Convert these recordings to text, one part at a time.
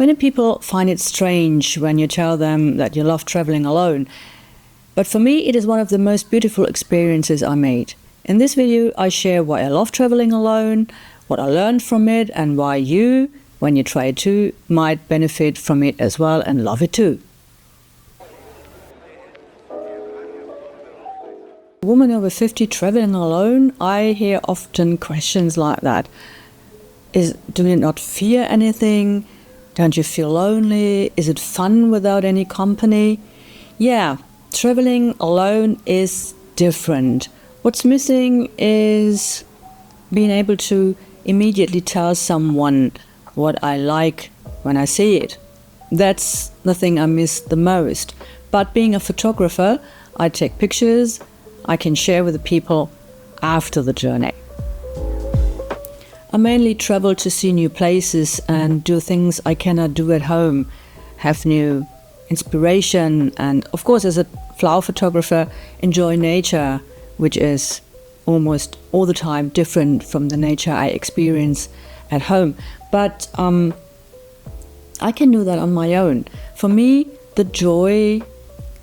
Many people find it strange when you tell them that you love traveling alone, but for me it is one of the most beautiful experiences I made. In this video I share why I love traveling alone, what I learned from it, and why you, when you try it too, might benefit from it as well and love it too. A woman over 50 traveling alone, I hear often questions like that. Do you not fear anything? Don't you feel lonely? Is it fun without any company? Yeah, traveling alone is different. What's missing is being able to immediately tell someone what I like when I see it. That's the thing I miss the most. But being a photographer, I take pictures I can share with the people after the journey. I mainly travel to see new places and do things I cannot do at home, have new inspiration, and of course as a flower photographer enjoy nature, which is almost all the time different from the nature I experience at home. But I can do that on my own. For me, the joy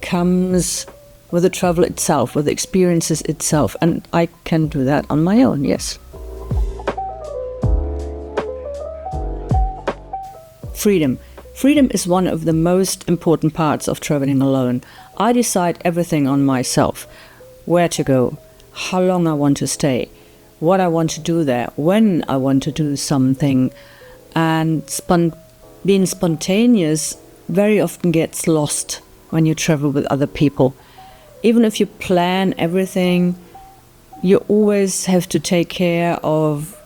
comes with the travel itself, with the experiences itself, and I can do that on my own, yes. Freedom. Freedom is one of the most important parts of traveling alone. I decide everything on myself. Where to go, how long I want to stay, what I want to do there, when I want to do something. And being spontaneous very often gets lost when you travel with other people. Even if you plan everything, you always have to take care of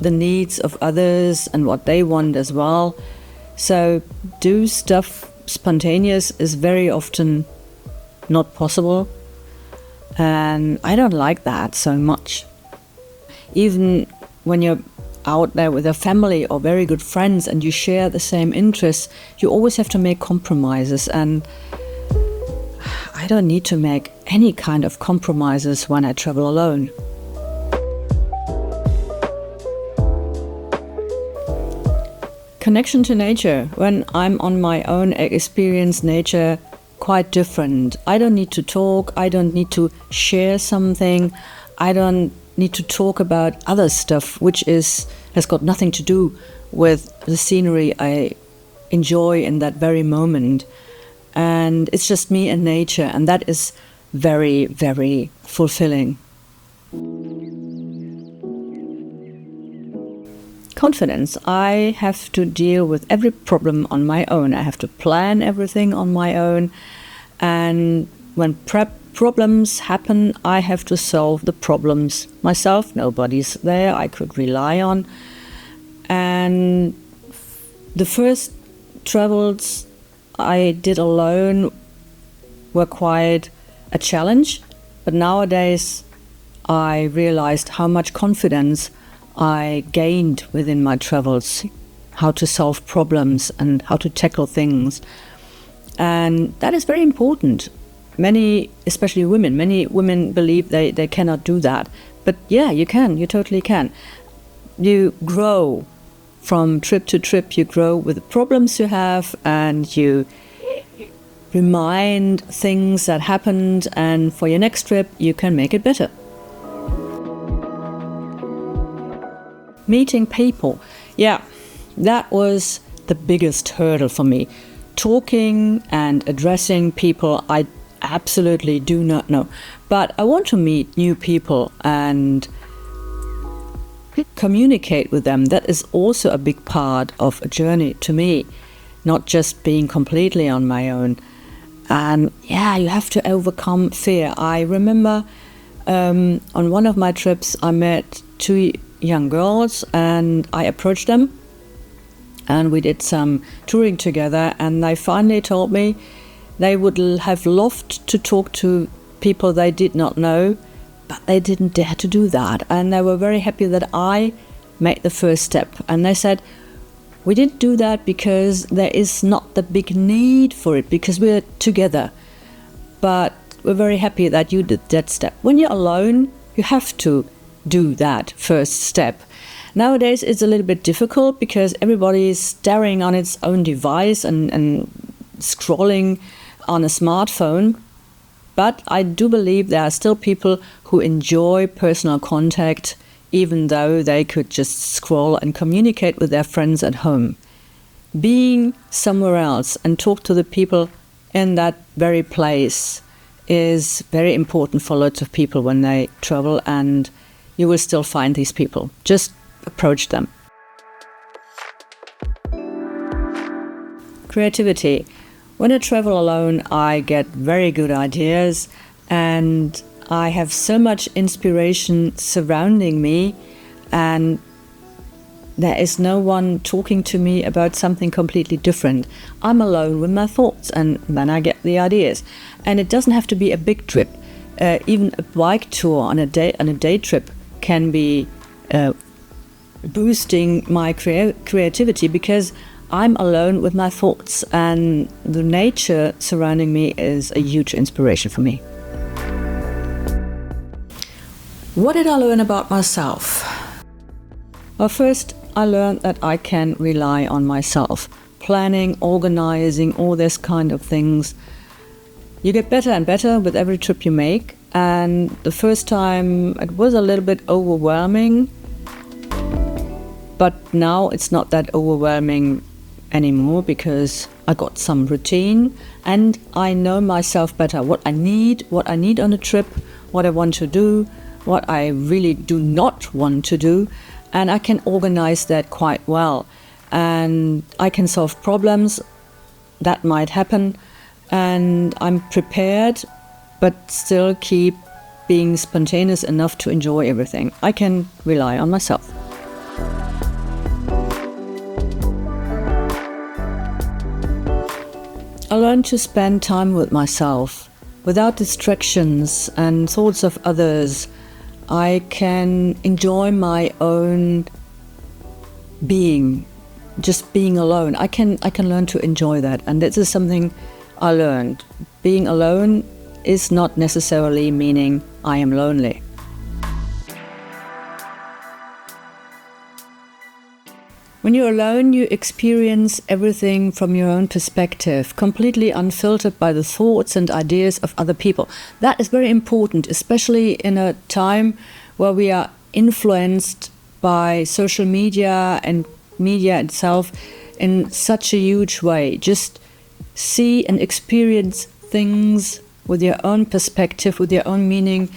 the needs of others and what they want as well. So do stuff spontaneous is very often not possible, and I don't like that so much. Even when you're out there with a family or very good friends and you share the same interests, you always have to make compromises, and I don't need to make any kind of compromises when I travel alone. Connection to nature. When I'm on my own, I experience nature quite different. I don't need to talk, I don't need to share something, I don't need to talk about other stuff which has got nothing to do with the scenery I enjoy in that very moment. And it's just me and nature, and that is very, very fulfilling. Confidence. I have to deal with every problem on my own. I have to plan everything on my own. And when problems happen, I have to solve the problems myself. Nobody's there I could rely on. And the first travels I did alone were quite a challenge. But nowadays I realized how much confidence I gained within my travels, how to solve problems and how to tackle things. And that is very important. Many, especially women, many women believe they cannot do that. But yeah, you can, you totally can. You grow from trip to trip, you grow with the problems you have, and you remind things that happened, and for your next trip you can make it better. Meeting people. Yeah, that was the biggest hurdle for me. Talking and addressing people I absolutely do not know. But I want to meet new people and communicate with them. That is also a big part of a journey to me, not just being completely on my own. And yeah, you have to overcome fear. I remember on one of my trips I met two young girls, and I approached them and we did some touring together, and they finally told me they would have loved to talk to people they did not know, but they didn't dare to do that, and they were very happy that I made the first step. And they said, we didn't do that because there is not the big need for it, because we're together, but we're very happy that you did that step. When you're alone, you have to do that first step. Nowadays it's a little bit difficult because everybody is staring on its own device and scrolling on a smartphone. But I do believe there are still people who enjoy personal contact, even though they could just scroll and communicate with their friends at home. Being somewhere else and talk to the people in that very place is very important for lots of people when they travel, and you will still find these people. Just approach them. Creativity. When I travel alone, I get very good ideas and I have so much inspiration surrounding me, and there is no one talking to me about something completely different. I'm alone with my thoughts and then I get the ideas. And it doesn't have to be a big trip. Even a bike tour on a day trip can be boosting my creativity, because I'm alone with my thoughts and the nature surrounding me is a huge inspiration for me. What did I learn about myself? Well, first I learned that I can rely on myself. Planning, organizing, all this kind of things. You get better and better with every trip you make, and the first time it was a little bit overwhelming, but now it's not that overwhelming anymore because I got some routine and I know myself better, what I need on a trip, what I want to do, what I really do not want to do, and I can organize that quite well, and I can solve problems that might happen, and I'm prepared but still keep being spontaneous enough to enjoy everything. I can rely on myself. I learned to spend time with myself without distractions and thoughts of others. I can enjoy my own being, just being alone. I can learn to enjoy that, and this is something I learned. Being alone is not necessarily meaning I am lonely. When you're alone, you experience everything from your own perspective, completely unfiltered by the thoughts and ideas of other people. That is very important, especially in a time where we are influenced by social media and media itself in such a huge way. Just see and experience things with your own perspective, with your own meaning,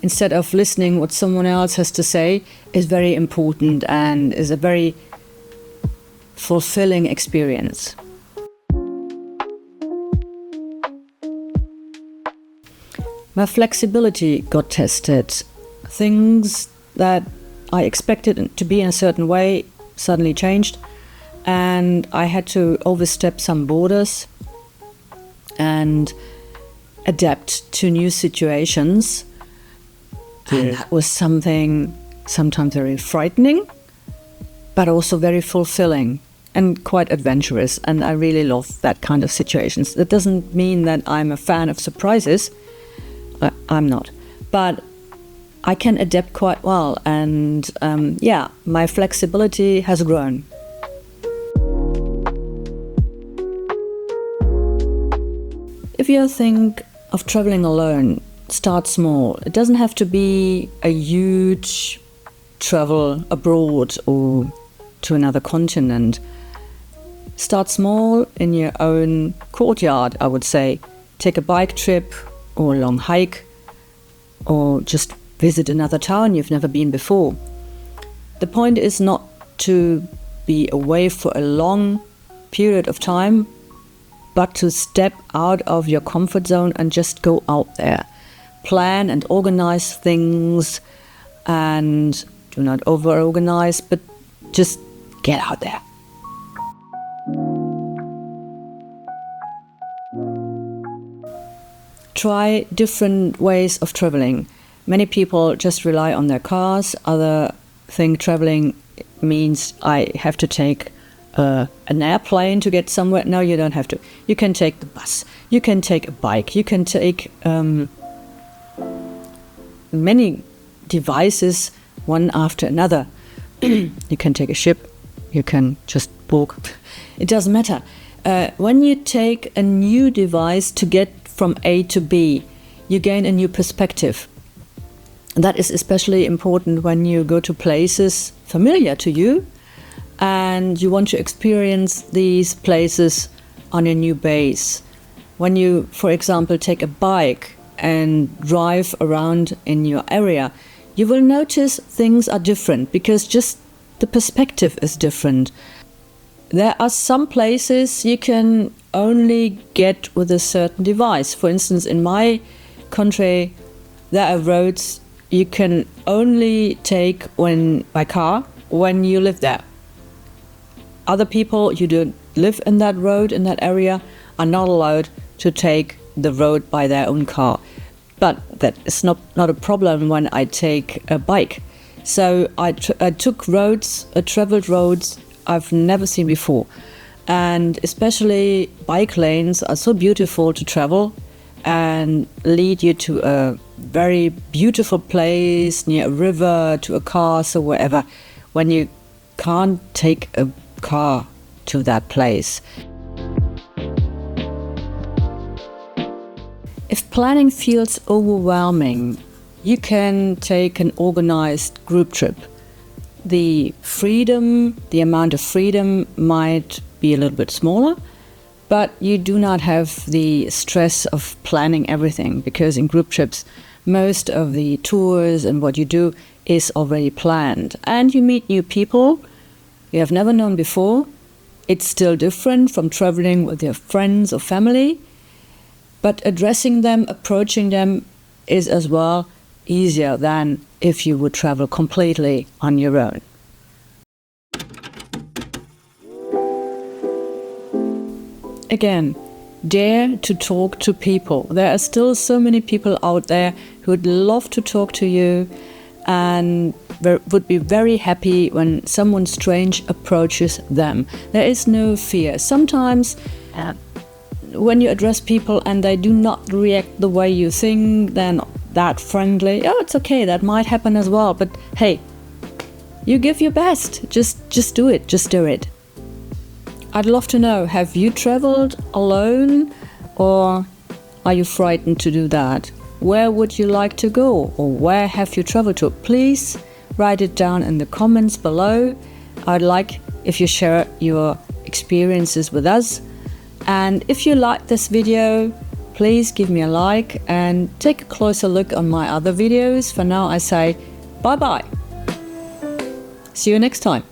instead of listening what someone else has to say, is very important and is a very fulfilling experience. My flexibility got tested. Things that I expected to be in a certain way suddenly changed, and I had to overstep some borders and adapt to new situations. And that was something sometimes very frightening, but also very fulfilling and quite adventurous, and I really love that kind of situations. That doesn't mean that I'm a fan of surprises. I'm not, but I can adapt quite well, and my flexibility has grown. If you think of traveling alone, start small. It doesn't have to be a huge travel abroad or to another continent. Start small in your own courtyard, I would say. Take a bike trip or a long hike, or just visit another town you've never been before. The point is not to be away for a long period of time, but to step out of your comfort zone and just go out there. Plan and organize things, and do not over-organize, but just get out there. Try different ways of traveling. Many people just rely on their cars. Others think traveling means I have to take an airplane to get somewhere. No, you don't have to. You can take the bus. You can take a bike. You can take many devices, one after another. You can take a ship, you can just walk. It doesn't matter. When you take a new device to get from A to B, you gain a new perspective. That is especially important when you go to places familiar to you and you want to experience these places on a new base. When you, for example, take a bike and drive around in your area, you will notice things are different because just the perspective is different. There are some places you can only get with a certain device. For instance, in my country, there are roads you can only take by car when you live there. Other people who don't live in that road, in that area, are not allowed to take the road by their own car. But that is not a problem when I take a bike. So I took roads, traveled roads I've never seen before. And especially bike lanes are so beautiful to travel and lead you to a very beautiful place near a river, to a castle, wherever, when you can't take a car to that place. If planning feels overwhelming, you can take an organized group trip. The amount of freedom might be a little bit smaller, but you do not have the stress of planning everything, because in group trips, most of the tours and what you do is already planned. And you meet new people you have never known before. It's still different from traveling with your friends or family, but addressing them, approaching them is as well easier than if you would travel completely on your own. Again, dare to talk to people. There are still so many people out there who would love to talk to you and would be very happy when someone strange approaches them. There is no fear. Sometimes when you address people and they do not react the way you think, they're not that friendly, it's okay, that might happen as well. But hey, you give your best. Just do it. Just do it. I'd love to know, have you traveled alone or are you frightened to do that? Where would you like to go, or where have you traveled to? Please write it down in the comments below. I'd like if you share your experiences with us. And if you like this video, please give me a like and take a closer look on my other videos. For now, I say bye-bye. See you next time.